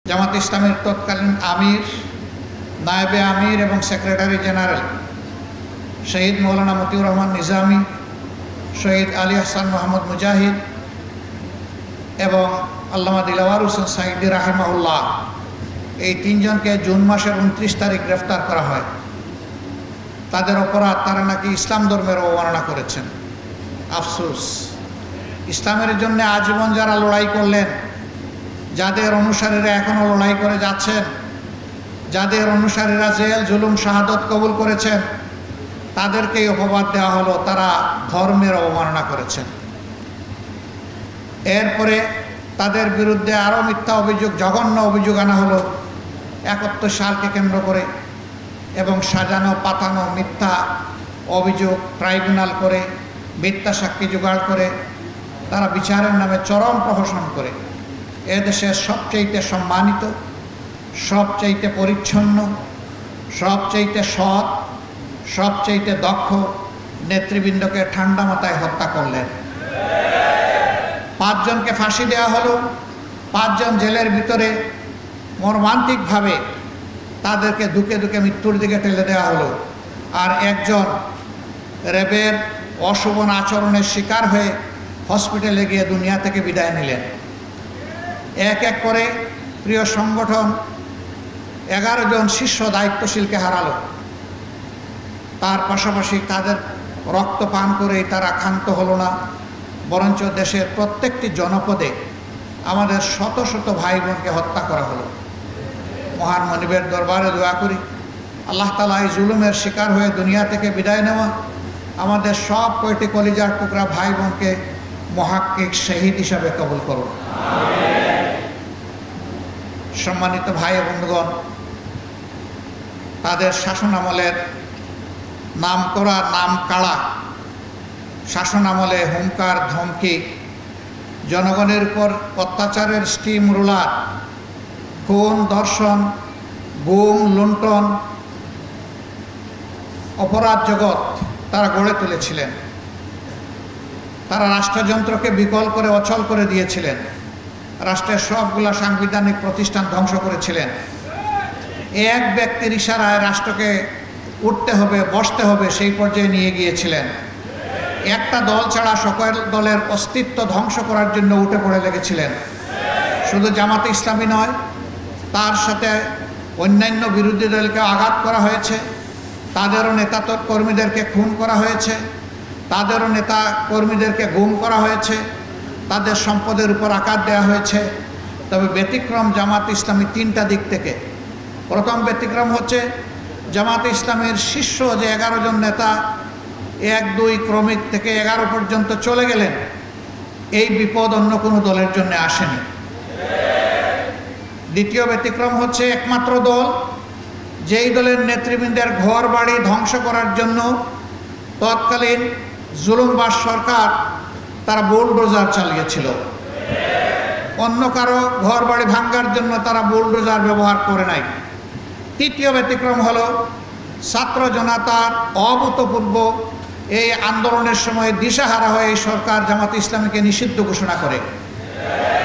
জামাত ইসলামের তৎকালীন আমির, নায়েবে আমির এবং সেক্রেটারি জেনারেল শহীদ মৌলানা মতিউর রহমান নিজামী, শহীদ আলী হাসান মোহাম্মদ মুজাহিদ এবং আল্লামা দিলওয়ার হোসেন সাঈদী রাহিমাহুল্লাহ, এই তিনজনকে জুন মাসের 29 তারিখ গ্রেফতার করা হয়। তাদের অপরাধ, তারা নাকি ইসলাম ধর্মের অবমাননা করেছেন। আফসোস, ইসলামের জন্য আজীবন যারা লড়াই করলেন, যাদের অনুসারীরা এখনও লড়াই করে যাচ্ছেন, যাদের অনুসারীরা জেল জুলুম শাহাদত কবুল করেছেন, তাদেরকেই অপবাদ দেওয়া হলো তারা ধর্মের অবমাননা করেছেন। এরপরে তাদের বিরুদ্ধে আরও মিথ্যা অভিযোগ, জঘন্য অভিযোগ আনা হলো 71 সালকে কেন্দ্র করে, এবং সাজানো পাতানো মিথ্যা অভিযোগ ট্রাইব্যুনাল করে, মিথ্যা সাক্ষী জোগাড় করে তারা বিচারের নামে চরম প্রহসন করে এদেশের সবচাইতে সম্মানিত, সবচাইতে পরিচ্ছন্ন, সবচাইতে সৎ, সবচাইতে দক্ষ নেতৃবৃন্দকে ঠান্ডা মাথায় হত্যা করলেন। 5 জনকে ফাঁসি দেওয়া হলো, 5 জন জেলের ভিতরে মর্মান্তিকভাবে তাদেরকে দুকে দুকে মৃত্যুর দিকে ঠেলে দেওয়া হলো। আর একজন র্যাবের অশোভন আচরণের শিকার হয়ে হসপিটালে গিয়ে দুনিয়া থেকে বিদায় নিলেন। এক এক করে প্রিয় সংগঠন 11 জন শীর্ষ দায়িত্বশীলকে হারালো। তার পাশাপাশি তাদের রক্ত পান করেই তারা ক্ষান্ত হলো না, বরঞ্চ দেশের প্রত্যেকটি জনপদে আমাদের শত শত ভাই বোনকে হত্যা করা হলো। মহান মনিবের দরবারে দোয়া করি, আল্লাহ তাআলা এই জুলুমের শিকার হয়ে দুনিয়া থেকে বিদায় নেওয়া আমাদের সব কয়টি কলিজার টুকরা ভাই বোনকে মুহাক্কিক শহীদ হিসাবে কবুল করুন। সম্মানিত ভাই বন্ধুগণ, তাদের শাসনামলের নাম করা নাম কাড়া শাসনামলে হুঙ্কার ধমকি, জনগণের উপর অত্যাচারের স্টিম রোলার, খুন ধর্ষণ, গুম লুণ্ঠন, অপরাধ জগৎ তারা গড়ে তুলেছিলেন। তারা রাষ্ট্রযন্ত্রকে বিকল করে অচল করে দিয়েছিলেন, রাষ্ট্রের সবগুলা সাংবিধানিক প্রতিষ্ঠান ধ্বংস করেছিলেন। এক ব্যক্তির ইশারায় রাষ্ট্রকে উঠতে হবে, বসতে হবে সেই পর্যায়ে নিয়ে গিয়েছিলেন। একটা দল ছাড়া সকল দলের অস্তিত্ব ধ্বংস করার জন্য উঠে পড়ে লেগেছিলেন। শুধু জামাতে ইসলামী নয়, তার সাথে অন্যান্য বিরোধী দলকে আঘাত করা হয়েছে, তাদেরও নেতা কর্মীদেরকে খুন করা হয়েছে, তাদেরও নেতা কর্মীদেরকে গুম করা হয়েছে, তাদের সম্পদের উপর আঘাত দেওয়া হয়েছে। তবে ব্যতিক্রম জামাত ইসলামী 3টা দিক থেকে। প্রথম ব্যতিক্রম হচ্ছে জামাত ইসলামের শীর্ষ যে 11 জন নেতা 1, 2 ক্রমিক থেকে 11 পর্যন্ত চলে গেলেন, এই বিপদ অন্য কোনো দলের জন্য আসেনি। দ্বিতীয় ব্যতিক্রম হচ্ছে একমাত্র দল, যেই দলের নেতৃবৃন্দের ঘর বাড়ি ধ্বংস করার জন্য তৎকালীন জুলুমবাজ সরকার তারা বুলডোজার চালিয়েছিল। অন্য কারো ঘর বাড়ি ভাঙ্গার জন্য তারা বুলডোজার ব্যবহার করে নাই। তৃতীয় ব্যতিক্রম হলো ছাত্র জনতার অভূতপূর্ব এই আন্দোলনের সময় দিশাহারা হয়ে এই সরকার জামাত ইসলামীকে নিষিদ্ধ ঘোষণা করে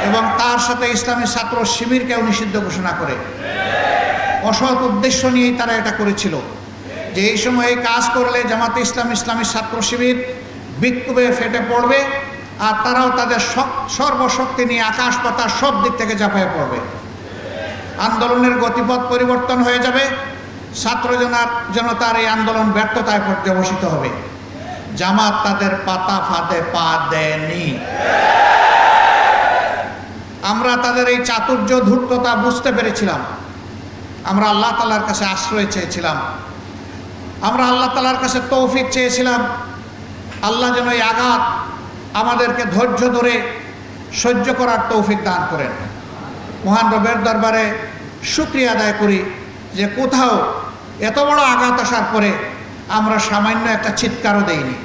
এবং তার সাথে ইসলামী ছাত্র শিবিরকেও নিষিদ্ধ ঘোষণা করে। অসৎ উদ্দেশ্য নিয়েই তারা এটা করেছিল যে এই সময় এই কাজ করলে জামাতে ইসলামী ছাত্র শিবির বিক্ষোভে ফেটে পড়বে আর তারাও তাদের সর্বশক্তি নিয়ে আকাশ পাতাল সব দিক থেকে ঝাঁপিয়ে পড়বে। আন্দোলনের গতিপথ পরিবর্তন হয়ে যাবে, ছাত্র জনতার এই আন্দোলন ব্যর্থতায় পর্যবসিত হবে। জামাত তাদের পাতা ফাঁদে পা দেয়নি। আমরা তাদের এই চাতুর্য ধূর্ততা বুঝতে পেরেছিলাম। আমরা আল্লাহ তাআলার কাছে আশ্রয় চেয়েছিলাম, আমরা আল্লাহ তাআলার কাছে তৌফিক চেয়েছিলাম। আল্লাহ যেন এই আঘাত আমাদেরকে ধৈর্য ধরে সহ্য করার তৌফিক দান করেন। মহান রবের দরবারে শুকরিয়া আদায় করি যে কোথাও এত বড় আঘাত আসার পরে আমরা সামান্য একটা চিৎকারও দেইনি।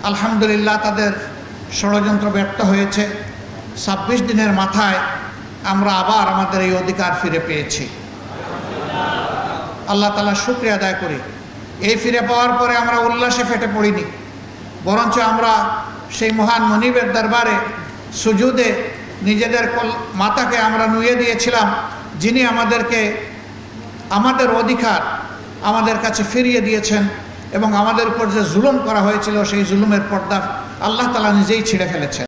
আলহামদুলিল্লাহ, তাদের ষড়যন্ত্র ব্যর্থ হয়েছে। 26 দিনের মাথায় আমরা আবার আমাদের এই অধিকার ফিরে পেয়েছি। আল্লাহ তাআলা শুকরিয়া আদায় করি। এই ফিরে পাওয়ার পরে আমরা উল্লাসে ফেটে পড়িনি, বরঞ্চ আমরা সেই মহান মনিবের দরবারে সুজুদে নিজেদের মাথাকে আমরা নুয়ে দিয়েছিলাম, যিনি আমাদেরকে আমাদের অধিকার আমাদের কাছে ফিরিয়ে দিয়েছেন এবং আমাদের উপর যে জুলুম করা হয়েছিল সেই জুলুমের পর্দা আল্লাহ তাআলা নিজেই ছিঁড়ে ফেলেছেন।